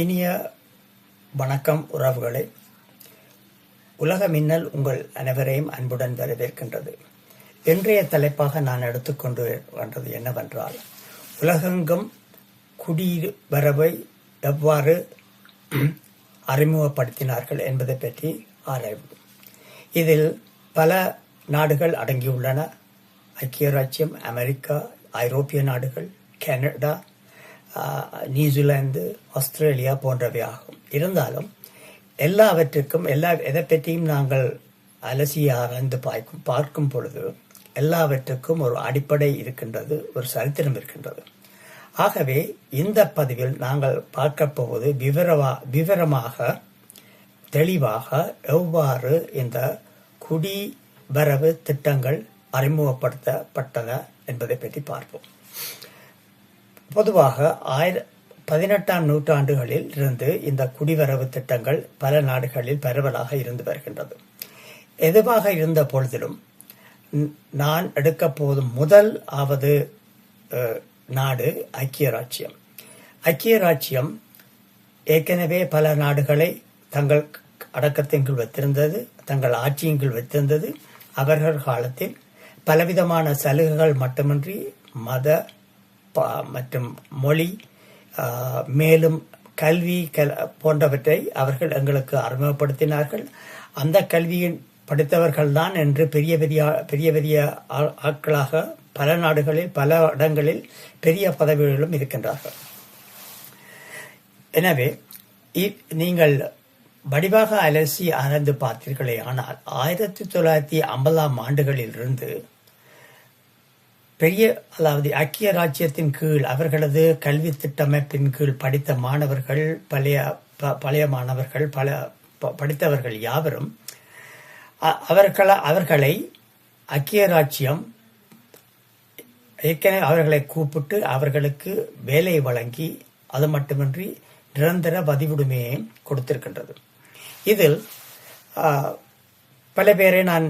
இனிய வணக்கம் உறவுகளே. உலக மின்னல் உங்கள் அனைவரையும் அன்புடன் வரவேற்கின்றது. இன்றைய தலைப்பாக நான் எடுத்துக்கொண்டு வந்தது என்னவென்றால், உலகெங்கும் குடிவரவை எவ்வாறு அறிமுகப்படுத்தினார்கள் என்பதை பற்றி ஆராய்வு. இதில் பல நாடுகள் அடங்கியுள்ளன. ஐக்கிய ராச்சியம், அமெரிக்கா, ஐரோப்பிய நாடுகள், கனடா, நியூசிலாந்து, ஆஸ்திரேலியா போன்றவை ஆகும். இருந்தாலும் எல்லாவற்றுக்கும் எதை பற்றியும் நாங்கள் அலசி ஆராய்ந்து பார்க்கும் பொழுது எல்லாவற்றுக்கும் ஒரு அடிப்படை இருக்கின்றது, ஒரு சரித்திரம் இருக்கின்றது. ஆகவே இந்த பதிவில் நாங்கள் பார்க்க போவது விவரமாக தெளிவாக எவ்வாறு இந்த குடிவரவு திட்டங்கள் அறிமுகப்படுத்தப்பட்டன என்பதை பற்றி பார்ப்போம். பொதுவாக 18ஆம் நூற்றாண்டுகளில் இருந்து இந்த குடிவரவு திட்டங்கள் பல நாடுகளில் பரவலாக இருந்து வருகின்றது. எதுவாக இருந்த பொழுதிலும் நான் எடுக்க போதும் முதல் நாடு ஐக்கிய ராச்சியம். ஐக்கிய ராச்சியம் ஏற்கனவே பல நாடுகளை தங்கள் அடக்கத்தின் கீழ் வைத்திருந்தது, தங்கள் ஆட்சியின் கீழ் வைத்திருந்தது. அவர்கள் காலத்தில் பலவிதமான சலுகைகள் மட்டுமின்றி மத மற்றும் மொழி மேலும் கல்வி போன்றவற்றை அவர்கள் எங்களுக்கு அறிமுகப்படுத்தினார்கள். அந்த கல்வியின் படித்தவர்கள் தான் என்று பெரிய பெரிய ஆட்களாக பல நாடுகளில் பல இடங்களில் பெரிய பதவிகளிலும் இருக்கின்றார்கள். எனவே நீங்கள் வடிவாக அலசி ஆராய்ந்து பார்த்தீர்களே ஆனால் 1950ஆம் ஆண்டுகளில் இருந்து அதாவது ஐக்கிய ராச்சியத்தின் கீழ் அவர்களது கல்வி திட்டமைப்பின் கீழ் படித்த மாணவர்கள், பழைய மாணவர்கள், படித்தவர்கள் யாவரும் அவர்களை ஐக்கிய ராச்சியம் ஏற்கனவே அவர்களை கூப்பிட்டு அவர்களுக்கு வேலை வழங்கி அது மட்டுமின்றி நிரந்தர பதிவுரிமையை கொடுத்திருக்கின்றது. இதில் பல பேரை நான்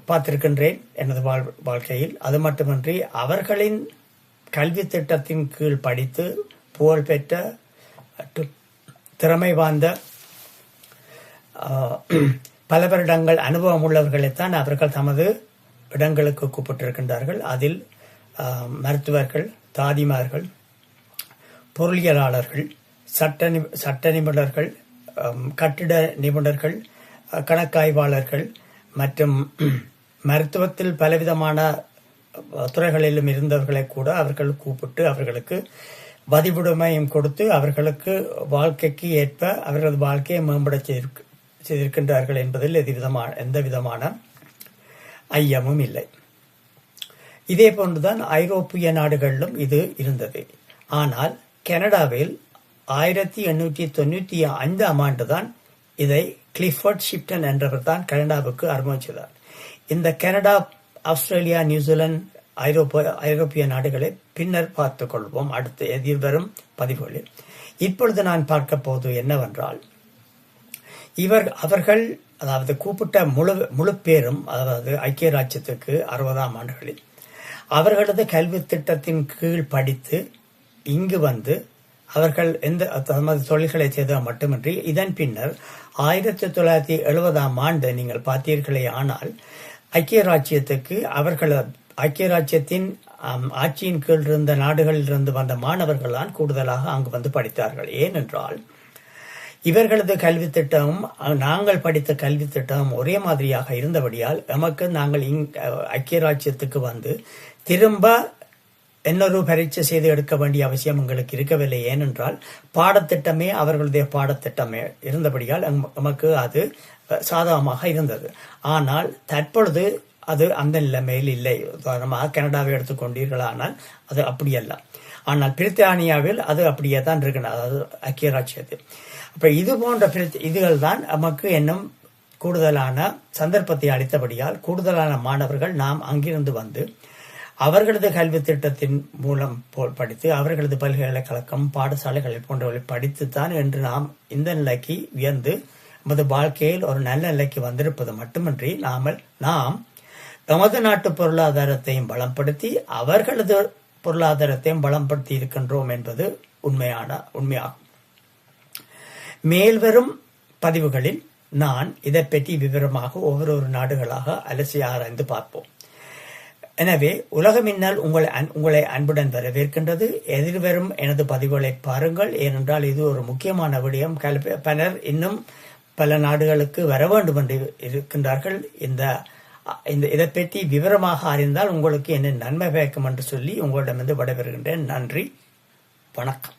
பார்த்திருக்கின்றேன் எனது வாழ்க்கையில். அது மட்டுமின்றி அவர்களின் கல்வி திட்டத்தின் கீழ் படித்து புகழ்பெற்ற திறமை வாய்ந்த பல வருடங்கள் அனுபவம் உள்ளவர்களைத்தான் அவர்கள் தமது இடங்களுக்கு கூப்பிட்டிருக்கின்றார்கள். அதில் மருத்துவர்கள், தாதிமார்கள், பொருளியலாளர்கள், சட்ட நிபுணர்கள், கட்டிட நிபுணர்கள், கணக்காய்வாளர்கள் மற்றும் மருத்துவத்தில் பலவிதமான துறைகளிலும் இருந்தவர்களை கூட அவர்கள் கூப்பிட்டு அவர்களுக்கு பதிவுரிமையும் கொடுத்து அவர்களுக்கு வாழ்க்கைக்கு ஏற்ப அவர்களது வாழ்க்கையை மேம்பட செய்திருக்கின்றார்கள் என்பதில் எந்த விதமான ஐயமும் இல்லை. இதே போன்றுதான் ஐரோப்பிய நாடுகளிலும் இது இருந்தது. ஆனால் கனடாவில் 1895ஆம் ஆண்டுதான் இதை கிளிஃபோர்ட் ஷிப்டன் என்றவர் தான் கனடாவுக்கு அறிமுகப்படுத்தினார். இந்த கனடா, ஆஸ்திரேலியா, நியூசிலாந்து, ஐரோப்பிய நாடுகளை பின்னர் பார்த்துக் கொள்வோம் அடுத்து எதிர்வரும் பதிவுகளில். இப்பொழுது நான் பார்க்க போவது என்னவென்றால், அவர்கள் அதாவது கூப்பிட்ட முழு பேரும் அதாவது ஐக்கிய ராச்சியத்துக்கு 60ஆம் ஆண்டுகளில் அவர்களது கல்வி திட்டத்தின் கீழ் படித்து இங்கு வந்து அவர்கள் தமது தொழில்களை செய்த மட்டுமின்றி இதன் பின்னர் 1970ஆம் ஆண்டு நீங்கள் பார்த்தீர்களே ஆனால் ஐக்கிய ராச்சியத்துக்கு ஐக்கிய ராச்சியத்தின் ஆட்சியின் கீழ் இருந்த நாடுகளில் இருந்து வந்த மாணவர்கள் தான் கூடுதலாக அங்கு வந்து படித்தார்கள். ஏனென்றால் இவர்களது கல்வி திட்டமும் நாங்கள் படித்த கல்வி திட்டமும் ஒரே மாதிரியாக இருந்தபடியால் நாங்கள் ஐக்கிய ராச்சியத்துக்கு வந்து திரும்ப இன்னொரு பரீட்சை செய்து எடுக்க வேண்டிய அவசியம் எங்களுக்கு இருக்கவில்லை. ஏனென்றால் பாடத்திட்டமே அவர்களுடைய பாடத்திட்டமே இருந்தபடியால் நமக்கு அது சாதகமாக இருந்தது. ஆனால் தற்பொழுது அது அந்த நிலைமையில் இல்லை. உதாரணமாக கனடாவை எடுத்துக்கொண்டீர்களானால் அது அப்படியல்ல. ஆனால் பிரித்தானியாவில் அது அப்படியே தான் இருக்கிறது, அதாவது ஐக்கிய ராச்சியத்தில். அப்ப இது போன்ற இதுகள் தான் நமக்கு இன்னும் கூடுதலான சந்தர்ப்பத்தை அளித்தபடியால் கூடுதலான மாணவர்கள் நாம் அங்கிருந்து வந்து அவர்களது கல்வி திட்டத்தின் மூலம் படித்து அவர்களது பல்கலைக்கழகம், பாடசாலைகளை போன்றவர்களை படித்துத்தான் என்று நாம் இந்த நிலைக்கு உயர்ந்து நமது வாழ்க்கையில் ஒரு நல்ல நிலைக்கு வந்திருப்பது மட்டுமின்றி நாம் நமது நாட்டு பொருளாதாரத்தையும் பலப்படுத்தி அவர்களது பொருளாதாரத்தையும் பலப்படுத்தி இருக்கின்றோம் என்பது உண்மையாகும். மேல்வரும் பதிவுகளில் நான் இதை பற்றி விவரமாக ஒவ்வொரு நாடுகளாக அலசி ஆராய்ந்து பார்ப்போம். எனவே உலக மின்னல் உங்களை அன்புடன் வரவேற்கின்றது. எதிர்வரும் எனது பதிவுகளை பாருங்கள். ஏனென்றால் இது ஒரு முக்கியமான விடயம். பலர் இன்னும் பல நாடுகளுக்கு வர வேண்டும் என்று இருக்கின்றார்கள். இதை பற்றி விவரமாக அறிந்தால் உங்களுக்கு என்ன நன்மை பயக்கும் என்று சொல்லி உங்களிடமிருந்து விடைபெறுகின்றேன். நன்றி, வணக்கம்.